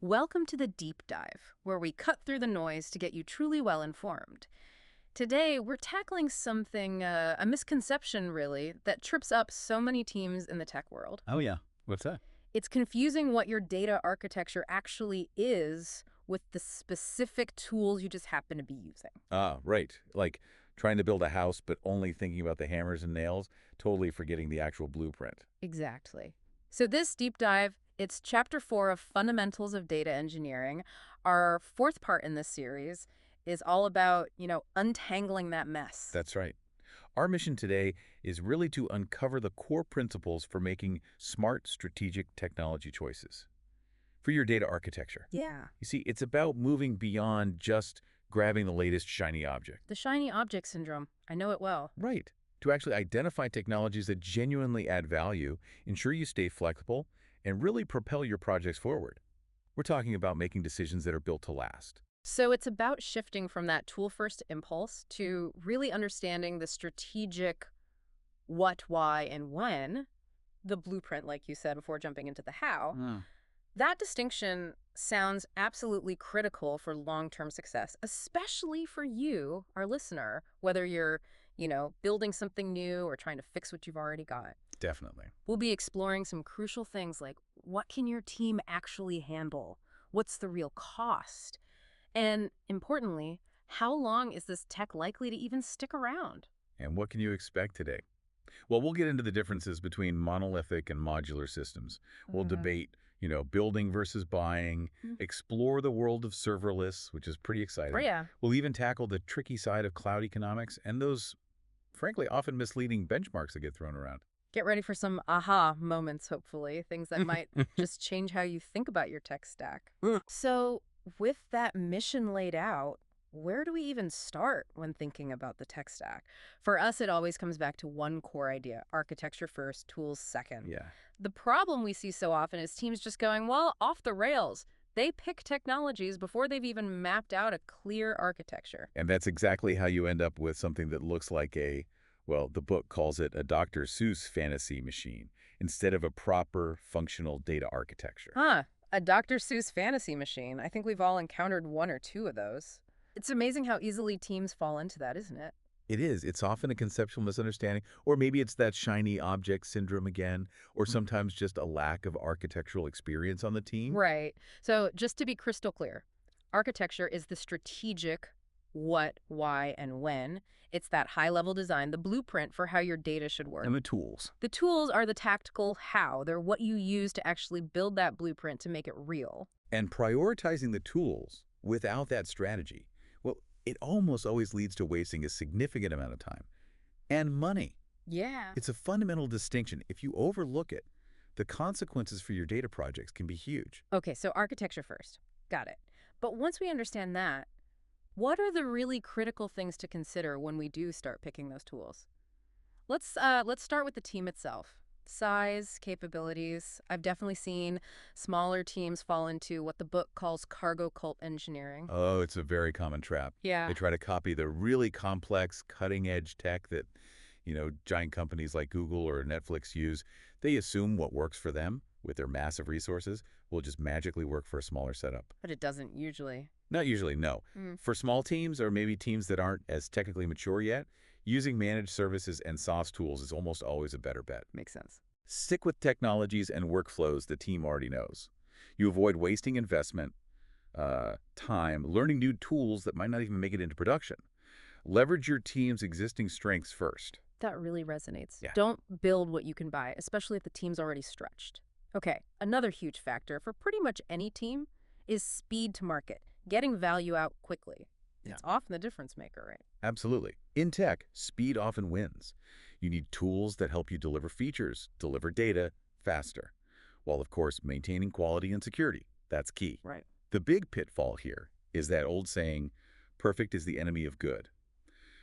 Welcome to the Deep Dive, where we cut through the noise to get you truly well informed. Today, we're tackling something, a misconception really, that trips up so many teams in the tech world. Oh, yeah. What's that? It's confusing what your data architecture actually is with the specific tools you just happen to be using. Ah, right. Like trying to build a house, but only thinking about the hammers and nails, totally forgetting the actual blueprint. Exactly. So this deep dive, it's chapter 4 of Fundamentals of Data Engineering. Our fourth part in this series is all about, untangling that mess. That's right. Our mission today is really to uncover the core principles for making smart, strategic technology choices for your data architecture. Yeah. You see, it's about moving beyond just grabbing the latest shiny object. The shiny object syndrome. I know it well. Right. To actually identify technologies that genuinely add value, ensure you stay flexible, and really propel your projects forward. We're talking about making decisions that are built to last. So it's about shifting from that tool-first impulse to really understanding the strategic what, why, and when, the blueprint, like you said, before jumping into the how. That distinction sounds absolutely critical for long-term success, especially for you, our listener, whether you're, building something new or trying to fix what you've already got. Definitely. We'll be exploring some crucial things like what can your team actually handle? What's the real cost? And importantly, how long is this tech likely to even stick around? And what can you expect today? Well, we'll get into the differences between monolithic and modular systems. We'll debate, building versus buying, explore the world of serverless, which is pretty exciting. Oh, yeah. We'll even tackle the tricky side of cloud economics and those, frankly, often misleading benchmarks that get thrown around. Get ready for some aha moments, hopefully, things that might just change how you think about your tech stack. So with that mission laid out, where do we even start when thinking about the tech stack? For us, it always comes back to one core idea: architecture first, tools second. Yeah. The problem we see so often is teams just going, well, off the rails. They pick technologies before they've even mapped out a clear architecture. And that's exactly how you end up with something that looks like the book calls it a Dr. Seuss fantasy machine instead of a proper functional data architecture. A Dr. Seuss fantasy machine. I think we've all encountered one or two of those. It's amazing how easily teams fall into that, isn't it? It is. It's often a conceptual misunderstanding, or maybe it's that shiny object syndrome again, or sometimes just a lack of architectural experience on the team. Right. So just to be crystal clear, architecture is the strategic what, why, and when. It's that high-level design, the blueprint for how your data should work. And the tools. The tools are the tactical how. They're what you use to actually build that blueprint to make it real. And prioritizing the tools without that strategy, well, it almost always leads to wasting a significant amount of time and money. Yeah. It's a fundamental distinction. If you overlook it, the consequences for your data projects can be huge. Okay, so architecture first. Got it. But once we understand that, what are the really critical things to consider when we do start picking those tools? Let's start with the team itself. Size, capabilities. I've definitely seen smaller teams fall into what the book calls cargo cult engineering. Oh, it's a very common trap. Yeah. They try to copy the really complex, cutting-edge tech that, giant companies like Google or Netflix use. They assume what works for them with their massive resources will just magically work for a smaller setup. But it doesn't usually. Not usually, no. For small teams or maybe teams that aren't as technically mature yet, using managed services and SaaS tools is almost always a better bet. Makes sense. Stick with technologies and workflows the team already knows. You avoid wasting investment, time, learning new tools that might not even make it into production. Leverage your team's existing strengths first. That really resonates. Yeah. Don't build what you can buy, especially if the team's already stretched. Okay, another huge factor for pretty much any team is speed to market, getting value out quickly. Yeah. It's often the difference maker, right? Absolutely. In tech, speed often wins. You need tools that help you deliver features, deliver data faster, while of course maintaining quality and security. That's key. Right. The big pitfall here is that old saying, perfect is the enemy of good.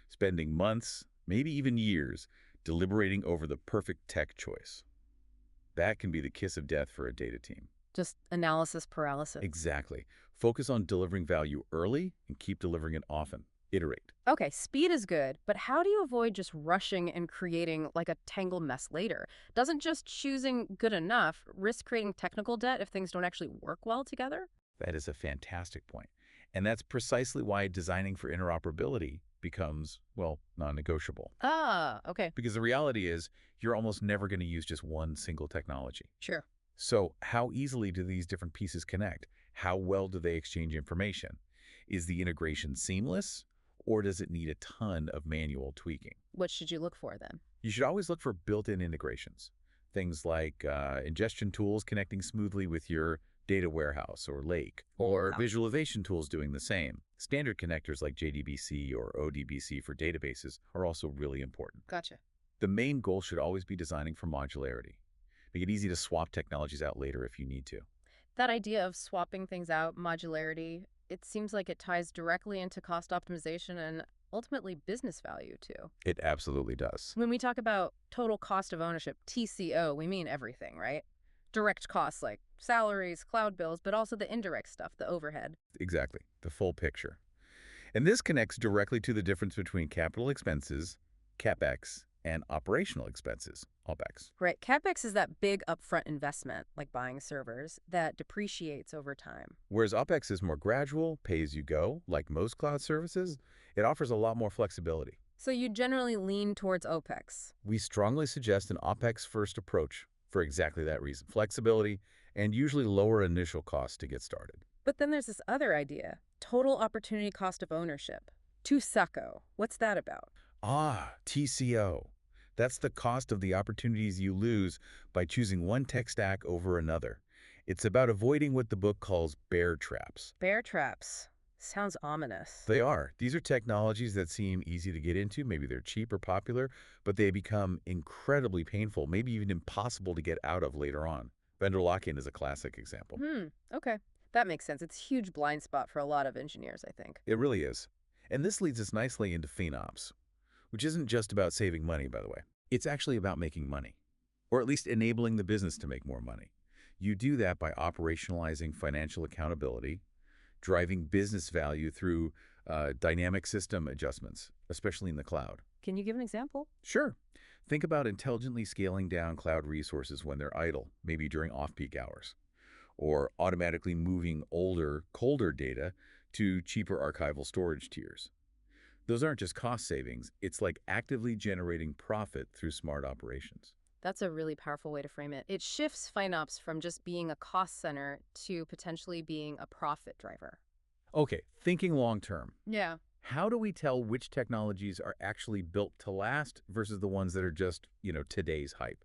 Spending months, maybe even years, deliberating over the perfect tech choice. That can be the kiss of death for a data team. Just analysis paralysis. Exactly. Focus on delivering value early and keep delivering it often. Iterate. Okay, speed is good, but how do you avoid just rushing and creating like a tangled mess later? Doesn't just choosing good enough risk creating technical debt if things don't actually work well together? That is a fantastic point. And that's precisely why designing for interoperability becomes, well, non-negotiable. Ah, okay. Because the reality is, you're almost never going to use just one single technology. Sure. So how easily do these different pieces connect? How well do they exchange information? Is the integration seamless, or does it need a ton of manual tweaking? What should you look for then? You should always look for built-in integrations. Things like ingestion tools connecting smoothly with your data warehouse or lake, or Wow. visualization tools doing the same. Standard connectors like JDBC or ODBC for databases are also really important. Gotcha. The main goal should always be designing for modularity. Make it easy to swap technologies out later if you need to. That idea of swapping things out, modularity, it seems like it ties directly into cost optimization and ultimately business value too. It absolutely does. When we talk about total cost of ownership, TCO, we mean everything, right? Direct costs like salaries, cloud bills, but also the indirect stuff, the overhead. Exactly, the full picture. And this connects directly to the difference between capital expenses, CapEx, and operational expenses, OpEx. Right. CapEx is that big upfront investment, like buying servers, that depreciates over time. Whereas OpEx is more gradual, pay as you go, like most cloud services, it offers a lot more flexibility. So you generally lean towards OPEX. We strongly suggest an OpEx-first approach for exactly that reason, flexibility and usually lower initial costs to get started. But then there's this other idea, total opportunity cost of ownership. TUSACO. What's that about? TCO. That's the cost of the opportunities you lose by choosing one tech stack over another. It's about avoiding what the book calls bear traps. Bear traps. Sounds ominous. They are. These are technologies that seem easy to get into. Maybe they're cheap or popular, but they become incredibly painful, maybe even impossible to get out of later on. Vendor lock-in is a classic example. Okay. That makes sense. It's a huge blind spot for a lot of engineers, I think. It really is. And this leads us nicely into FinOps, which isn't just about saving money, by the way. It's actually about making money, or at least enabling the business to make more money. You do that by operationalizing financial accountability, driving business value through dynamic system adjustments, especially in the cloud. Can you give an example? Sure. Think about intelligently scaling down cloud resources when they're idle, maybe during off-peak hours, or automatically moving older, colder data to cheaper archival storage tiers. Those aren't just cost savings, it's like actively generating profit through smart operations. That's a really powerful way to frame it. It shifts FinOps from just being a cost center to potentially being a profit driver. Okay, thinking long term. Yeah. How do we tell which technologies are actually built to last versus the ones that are just, today's hype?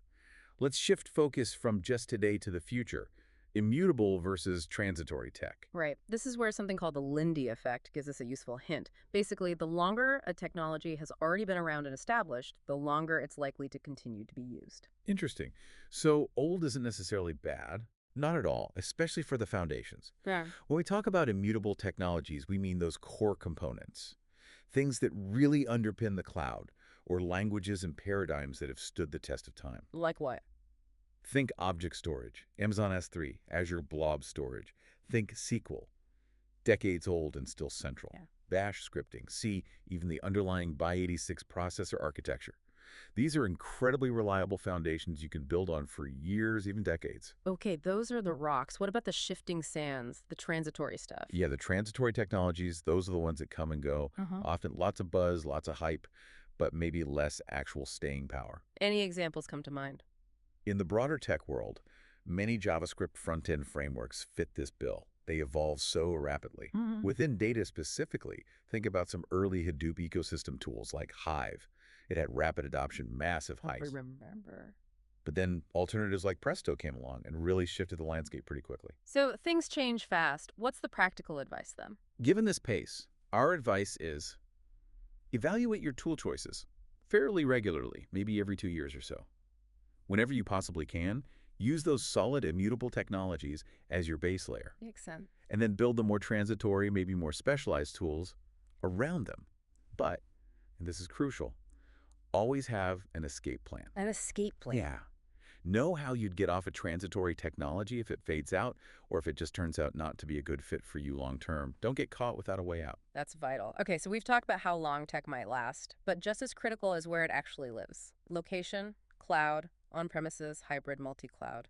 Let's shift focus from just today to the future. Immutable versus transitory tech. Right. This is where something called the Lindy effect gives us a useful hint. Basically, the longer a technology has already been around and established, the longer it's likely to continue to be used. Interesting. So old isn't necessarily bad. Not at all, especially for the foundations. Yeah. When we talk about immutable technologies, we mean those core components. Things that really underpin the cloud, or languages and paradigms that have stood the test of time. Like what? Think object storage, Amazon S3, Azure Blob Storage. Think SQL, decades old and still central. Yeah. Bash scripting, C, even the underlying x86 processor architecture. These are incredibly reliable foundations you can build on for years, even decades. Okay, those are the rocks. What about the shifting sands, the transitory stuff? Yeah, the transitory technologies, those are the ones that come and go. Often lots of buzz, lots of hype, but maybe less actual staying power. Any examples come to mind? In the broader tech world, many JavaScript front-end frameworks fit this bill. They evolve so rapidly. Within data specifically, think about some early Hadoop ecosystem tools like Hive. It had rapid adoption, massive I heights. remember. But then alternatives like Presto came along and really shifted the landscape pretty quickly. So things change fast. What's the practical advice then? Given this pace, our advice is evaluate your tool choices fairly regularly, maybe every 2 years or so. Whenever you possibly can, use those solid immutable technologies as your base layer, Makes sense. and then build the more transitory, maybe more specialized tools around them. But, and this is crucial, always have an escape plan. An escape plan. Yeah. Know how you'd get off a transitory technology if it fades out or if it just turns out not to be a good fit for you long term. Don't get caught without a way out. That's vital. Okay, so we've talked about how long tech might last, but just as critical is where it actually lives. Location, cloud, on-premises, hybrid, multi-cloud.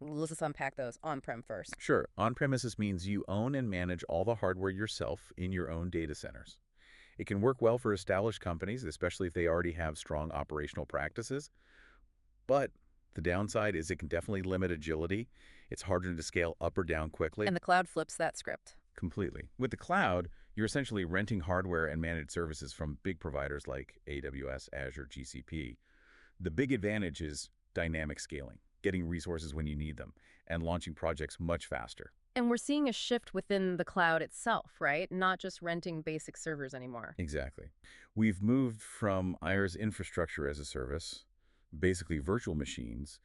Let's just unpack those on-prem first. Sure, on-premises means you own and manage all the hardware yourself in your own data centers. It can work well for established companies, especially if they already have strong operational practices. But the downside is it can definitely limit agility. It's harder to scale up or down quickly. And the cloud flips that script. Completely. With the cloud, you're essentially renting hardware and managed services from big providers like AWS, Azure, GCP. The big advantage is dynamic scaling, getting resources when you need them, and launching projects much faster. And we're seeing a shift within the cloud itself, right? Not just renting basic servers anymore. Exactly. We've moved from IR's infrastructure as a service, basically virtual machines,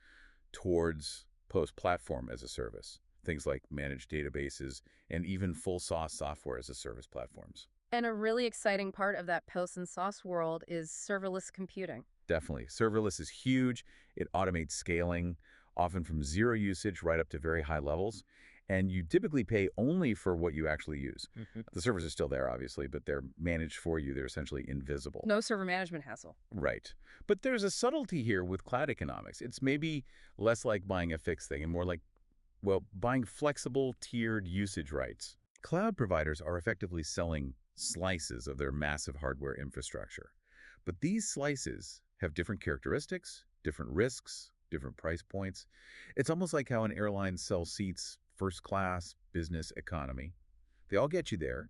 towards post-platform as a service, things like managed databases and even full SaaS software as a service platforms. And a really exciting part of that post and sauce world is serverless computing. Definitely. Serverless is huge. It automates scaling, often from zero usage right up to very high levels. And you typically pay only for what you actually use. The servers are still there, obviously, but they're managed for you. They're essentially invisible. No server management hassle. Right. But there's a subtlety here with cloud economics. It's maybe less like buying a fixed thing and more like, well, buying flexible tiered usage rights. Cloud providers are effectively selling slices of their massive hardware infrastructure. But these slices have different characteristics, different risks, different price points. It's almost like how an airline sells seats, first class, business, economy. They all get you there,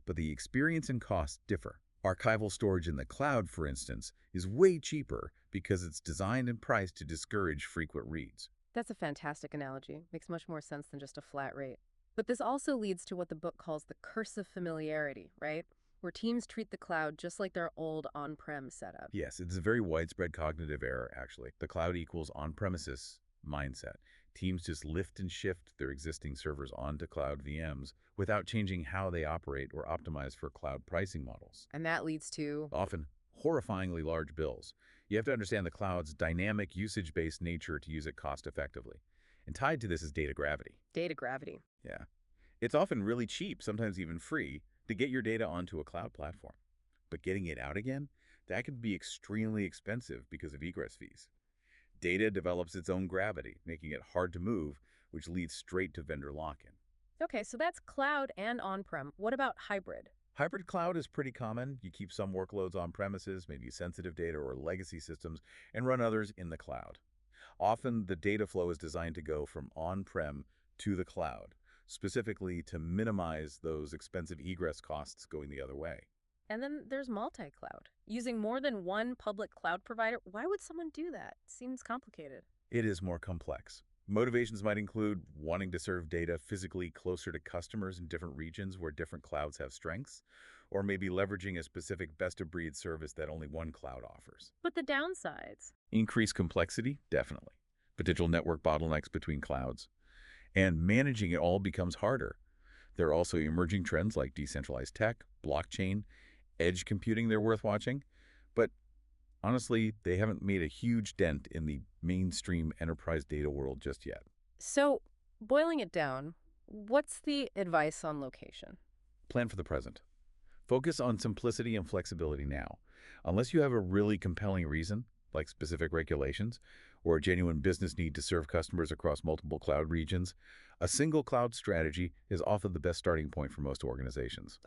but the experience and costs differ. Archival storage in the cloud, for instance, is way cheaper because it's designed and priced to discourage frequent reads. That's a fantastic analogy. Makes much more sense than just a flat rate. But this also leads to what the book calls the curse of familiarity, right? Where teams treat the cloud just like their old on-prem setup. Yes, it's a very widespread cognitive error, actually. The cloud equals on-premises mindset. Teams just lift and shift their existing servers onto cloud VMs without changing how they operate or optimize for cloud pricing models. And that leads to Often horrifyingly large bills. You have to understand the cloud's dynamic usage-based nature to use it cost-effectively. And tied to this is data gravity. data gravity. Yeah. It's often really cheap, sometimes even free, to get your data onto a cloud platform. But getting it out again, that could be extremely expensive because of egress fees. Data develops its own gravity, making it hard to move, which leads straight to vendor lock-in. Okay, so that's cloud and on-prem. What about hybrid? Hybrid cloud is pretty common. You keep some workloads on premises, maybe sensitive data or legacy systems, and run others in the cloud. Often, the data flow is designed to go from on-prem to the cloud, specifically to minimize those expensive egress costs going the other way. And then there's multi-cloud. Using more than one public cloud provider, why would someone do that? Seems complicated. It is more complex. Motivations might include wanting to serve data physically closer to customers in different regions where different clouds have strengths, or maybe leveraging a specific best-of-breed service that only one cloud offers. But the downsides? Increased complexity? Definitely. Potential network bottlenecks between clouds. And managing it all becomes harder. There are also emerging trends like decentralized tech, blockchain, edge computing they're worth watching. But honestly, they haven't made a huge dent in the mainstream enterprise data world just yet. So, boiling it down, what's the advice on location? Plan for the present. Focus on simplicity and flexibility now. Unless you have a really compelling reason, like specific regulations, or a genuine business need to serve customers across multiple cloud regions, a single cloud strategy is often the best starting point for most organizations.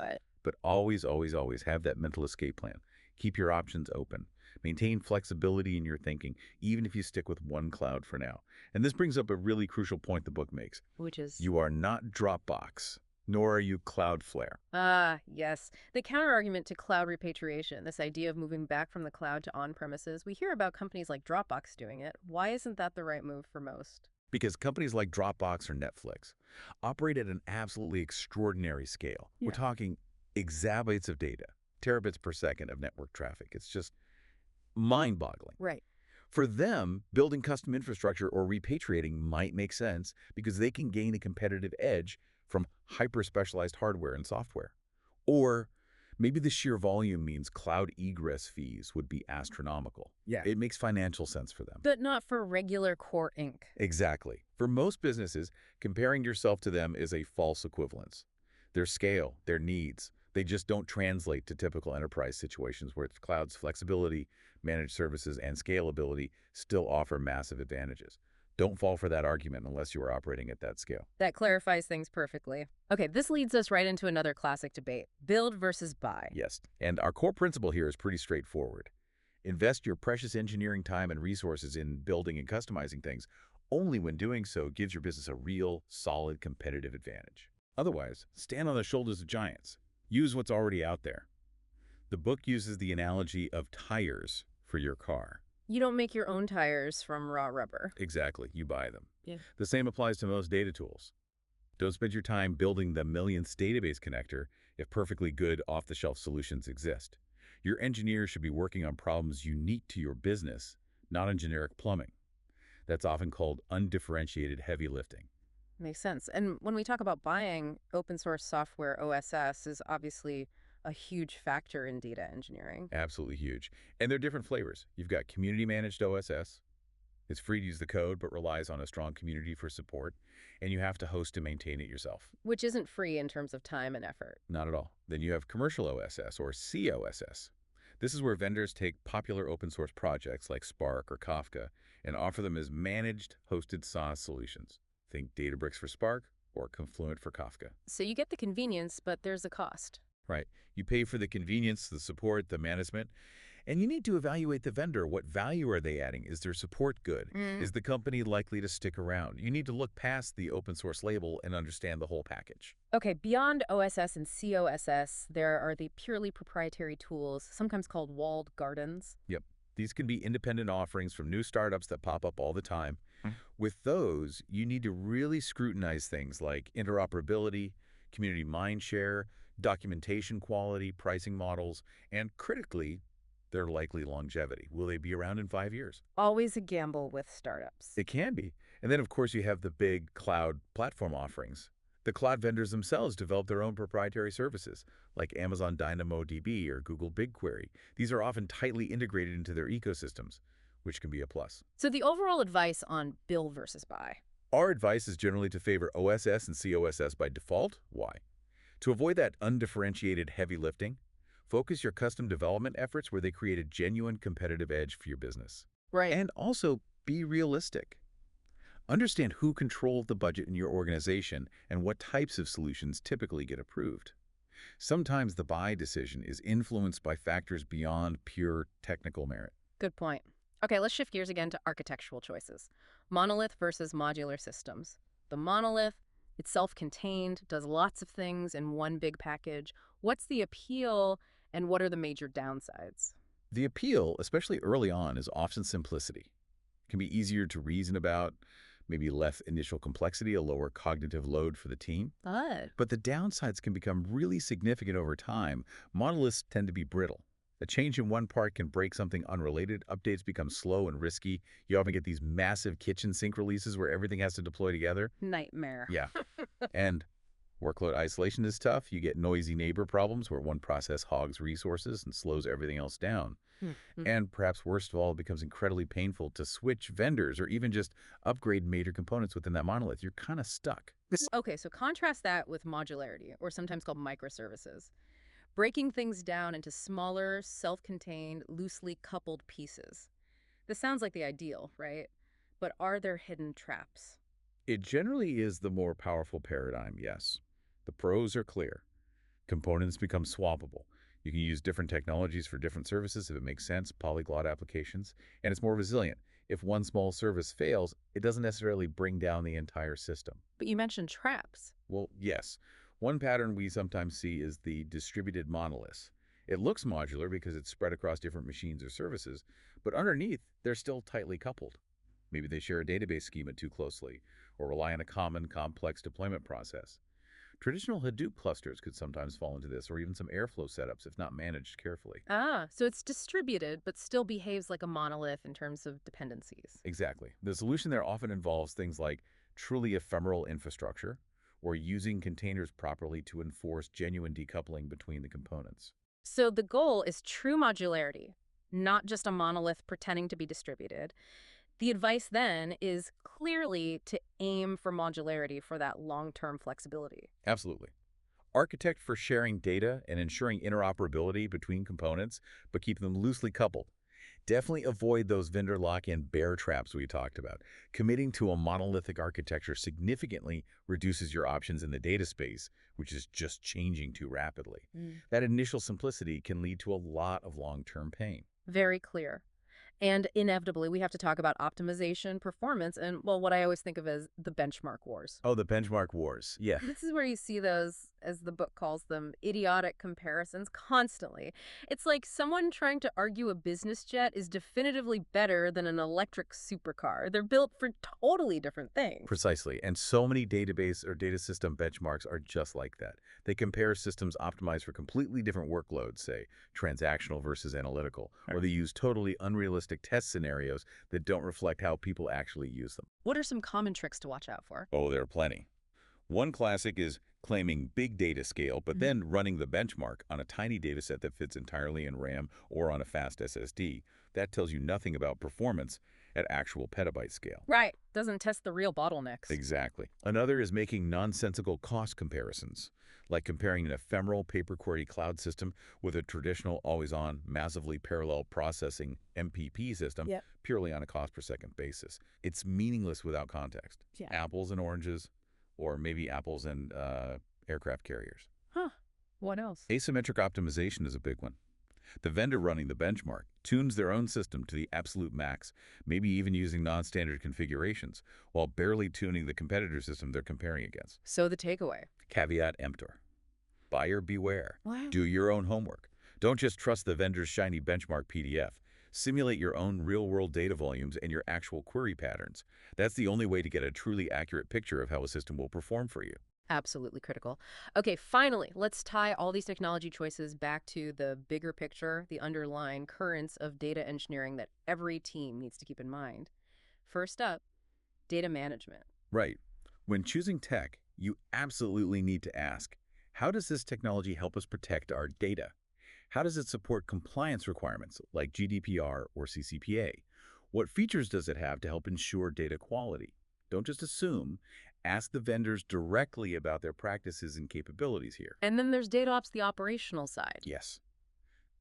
But always, always, always have that mental escape plan. Keep your options open. Maintain flexibility in your thinking, even if you stick with one cloud for now. And this brings up a really crucial point the book makes. Which is? You are not Dropbox, nor are you Cloudflare. Ah, yes. The counterargument to cloud repatriation, this idea of moving back from the cloud to on-premises, we hear about companies like Dropbox doing it. Why isn't that the right move for most? Because companies like Dropbox or Netflix operate at an absolutely extraordinary scale. Yeah. We're talking exabytes of data, terabits per second of network traffic. It's just mind-boggling. Right. For them, building custom infrastructure or repatriating might make sense because they can gain a competitive edge from hyper-specialized hardware and software. Or maybe the sheer volume means cloud egress fees would be astronomical. Yeah. It makes financial sense for them. But not for regular core Inc. Exactly. For most businesses, comparing yourself to them is a false equivalence. Their scale, their needs, they just don't translate to typical enterprise situations where cloud's flexibility, managed services, and scalability still offer massive advantages. Don't fall for that argument unless you are operating at that scale. That clarifies things perfectly. Okay, this leads us right into another classic debate, build versus buy. Yes, and our core principle here is pretty straightforward. Invest your precious engineering time and resources in building and customizing things only when doing so gives your business a real, solid competitive advantage. Otherwise, stand on the shoulders of giants. Use what's already out there. The book uses the analogy of tires for your car. You don't make your own tires from raw rubber. Exactly, you buy them. Yeah. The same applies to most data tools. Don't spend your time building the millionth database connector if perfectly good off-the-shelf solutions exist. Your engineers should be working on problems unique to your business, not on generic plumbing. That's often called undifferentiated heavy lifting. Makes sense. And when we talk about buying, open source software, OSS, is obviously a huge factor in data engineering. Absolutely huge. And they're different flavors. You've got community-managed OSS. It's free to use the code, but relies on a strong community for support. And you have to host and maintain it yourself. Which isn't free in terms of time and effort. Not at all. Then you have commercial OSS, or COSS. This is where vendors take popular open source projects like Spark or Kafka and offer them as managed, hosted SaaS solutions. Think Databricks for Spark or Confluent for Kafka. So you get the convenience, but there's a cost. Right. You pay for the convenience, the support, the management, and you need to evaluate the vendor. What value are they adding? Is their support good? Is the company likely to stick around? You need to look past the open source label and understand the whole package. Okay, beyond OSS and COSS, there are the purely proprietary tools, sometimes called walled gardens. Yep. These can be independent offerings from new startups that pop up all the time. With those, you need to really scrutinize things like interoperability, community mindshare, documentation quality, pricing models, and critically, their likely longevity. Will they be around in 5 years? Always a gamble with startups. It can be. And then, of course, you have the big cloud platform offerings. The cloud vendors themselves develop their own proprietary services, like Amazon DynamoDB or Google BigQuery. These are often tightly integrated into their ecosystems, which can be a plus. So the overall advice on build versus buy. Our advice is generally to favor OSS and COSS by default. Why? To avoid that undifferentiated heavy lifting, focus your custom development efforts where they create a genuine competitive edge for your business. Right. And also be realistic. Understand who controls the budget in your organization and what types of solutions typically get approved. Sometimes the buy decision is influenced by factors beyond pure technical merit. Good point. Okay, let's shift gears again to architectural choices. Monolith versus modular systems. The monolith, it's self-contained, does lots of things in one big package. What's the appeal and what are the major downsides? The appeal, especially early on, is often simplicity. It can be easier to reason about, maybe less initial complexity, a lower cognitive load for the team. But the downsides can become really significant over time. Monoliths tend to be brittle. A change in one part can break something unrelated. Updates become slow and risky. You often get these massive kitchen sink releases where everything has to deploy together. Nightmare. Yeah. And workload isolation is tough. You get noisy neighbor problems where one process hogs resources and slows everything else down. And perhaps worst of all, it becomes incredibly painful to switch vendors or even just upgrade major components within that monolith. You're kind of stuck. Okay, so contrast that with modularity, or sometimes called microservices. Breaking things down into smaller, self-contained, loosely coupled pieces. This sounds like the ideal, right? But are there hidden traps? It generally is the more powerful paradigm, yes. The pros are clear. Components become swappable. You can use different technologies for different services if it makes sense, polyglot applications, and it's more resilient. If one small service fails, it doesn't necessarily bring down the entire system. But you mentioned traps. Well, yes. One pattern we sometimes see is the distributed monolith. It looks modular because it's spread across different machines or services, but underneath, they're still tightly coupled. Maybe they share a database schema too closely, or rely on a common, complex deployment process. Traditional Hadoop clusters could sometimes fall into this, or even some Airflow setups if not managed carefully. So it's distributed, but still behaves like a monolith in terms of dependencies. Exactly. The solution there often involves things like truly ephemeral infrastructure, or using containers properly to enforce genuine decoupling between the components. So the goal is true modularity, not just a monolith pretending to be distributed. The advice then is clearly to aim for modularity for that long-term flexibility. Absolutely. Architect for sharing data and ensuring interoperability between components, but keep them loosely coupled. Definitely avoid those vendor lock-in bear traps we talked about. Committing to a monolithic architecture significantly reduces your options in the data space, which is just changing too rapidly. Mm. That initial simplicity can lead to a lot of long-term pain. Very clear. And inevitably, we have to talk about optimization, performance, and, well, what I always think of as the benchmark wars. Oh, the benchmark wars. Yeah. This is where you see those, as the book calls them, idiotic comparisons constantly. It's like someone trying to argue a business jet is definitively better than an electric supercar. They're built for totally different things. Precisely. And so many database or data system benchmarks are just like that. They compare systems optimized for completely different workloads, say transactional versus analytical, or they use totally unrealistic test scenarios that don't reflect how people actually use them. What are some common tricks to watch out for? Oh, there are plenty. One classic is claiming big data scale, but then running the benchmark on a tiny data set that fits entirely in RAM or on a fast SSD. That tells you nothing about performance at actual petabyte scale. Right. Doesn't test the real bottlenecks. Exactly. Another is making nonsensical cost comparisons, like comparing an ephemeral paper-query cloud system with a traditional always-on, massively parallel processing MPP system Yep. purely on a cost-per-second basis. It's meaningless without context. Yeah. Apples and oranges, or maybe apples and aircraft carriers. Huh. What else? Asymmetric optimization is a big one. The vendor running the benchmark tunes their own system to the absolute max, maybe even using non-standard configurations, while barely tuning the competitor system they're comparing against. So the takeaway. Caveat emptor. Buyer beware. Wow. Do your own homework. Don't just trust the vendor's shiny benchmark PDF. Simulate your own real-world data volumes and your actual query patterns. That's the only way to get a truly accurate picture of how a system will perform for you. Absolutely critical. Okay, finally, let's tie all these technology choices back to the bigger picture, the underlying currents of data engineering that every team needs to keep in mind. First up, data management. Right. When choosing tech, you absolutely need to ask, how does this technology help us protect our data? How does it support compliance requirements like GDPR or CCPA? What features does it have to help ensure data quality? Don't just assume. Ask the vendors directly about their practices and capabilities here. And then there's DataOps, the operational side. Yes,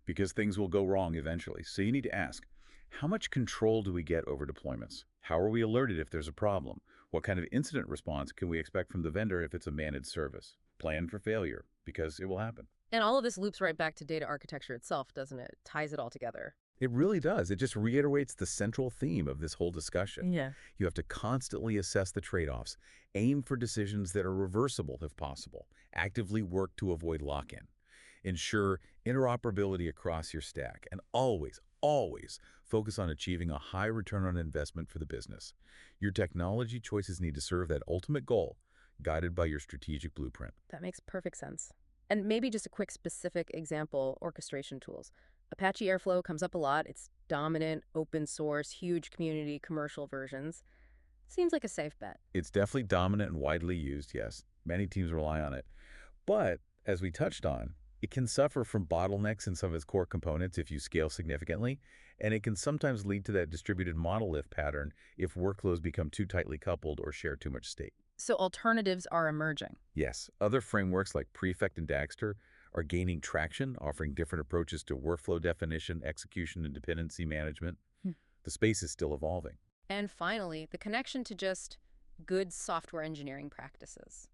because things will go wrong eventually. So you need to ask, how much control do we get over deployments? How are we alerted if there's a problem? What kind of incident response can we expect from the vendor if it's a managed service? Plan for failure, because it will happen. And all of this loops right back to data architecture itself, doesn't it? Ties it all together. It really does. It just reiterates the central theme of this whole discussion. Yeah. You have to constantly assess the trade-offs, aim for decisions that are reversible if possible, actively work to avoid lock-in, ensure interoperability across your stack, and always, always focus on achieving a high return on investment for the business. Your technology choices need to serve that ultimate goal, guided by your strategic blueprint. That makes perfect sense. And maybe just a quick specific example, orchestration tools. Apache Airflow comes up a lot. It's dominant, open source, huge community, commercial versions. Seems like a safe bet. It's definitely dominant and widely used, yes. Many teams rely on it. But, as we touched on, it can suffer from bottlenecks in some of its core components if you scale significantly, and it can sometimes lead to that distributed monolith pattern if workloads become too tightly coupled or share too much state. So alternatives are emerging. Yes, other frameworks like Prefect and Dagster are gaining traction, offering different approaches to workflow definition, execution, and dependency management. The space is still evolving. And finally, the connection to just good software engineering practices.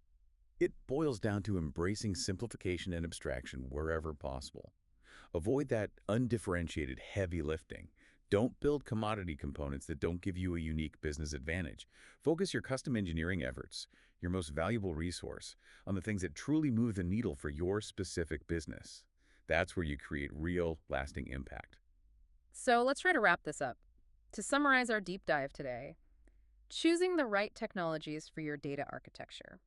It boils down to embracing simplification and abstraction wherever possible. Avoid that undifferentiated heavy lifting. Don't build commodity components that don't give you a unique business advantage. Focus your custom engineering efforts, your most valuable resource, on the things that truly move the needle for your specific business. That's where you create real, lasting impact. So let's try to wrap this up. To summarize our deep dive today, choosing the right technologies for your data architecture.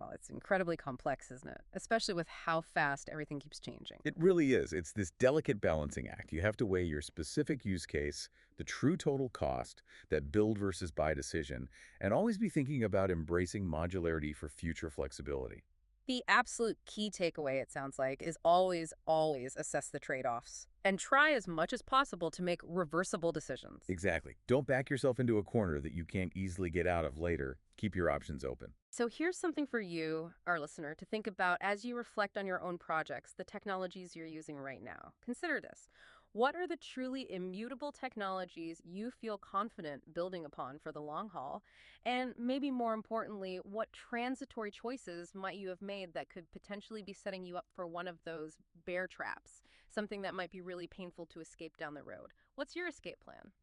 Well, it's incredibly complex, isn't it? Especially with how fast everything keeps changing. It really is. It's this delicate balancing act. You have to weigh your specific use case, the true total cost, that build versus buy decision, and always be thinking about embracing modularity for future flexibility. The absolute key takeaway, it sounds like, is always, always assess the trade-offs and try as much as possible to make reversible decisions. Exactly. Don't back yourself into a corner that you can't easily get out of later. Keep your options open. So here's something for you, our listener, to think about as you reflect on your own projects, the technologies you're using right now. Consider this. What are the truly immutable technologies you feel confident building upon for the long haul? And maybe more importantly, what transitory choices might you have made that could potentially be setting you up for one of those bear traps, something that might be really painful to escape down the road? What's your escape plan?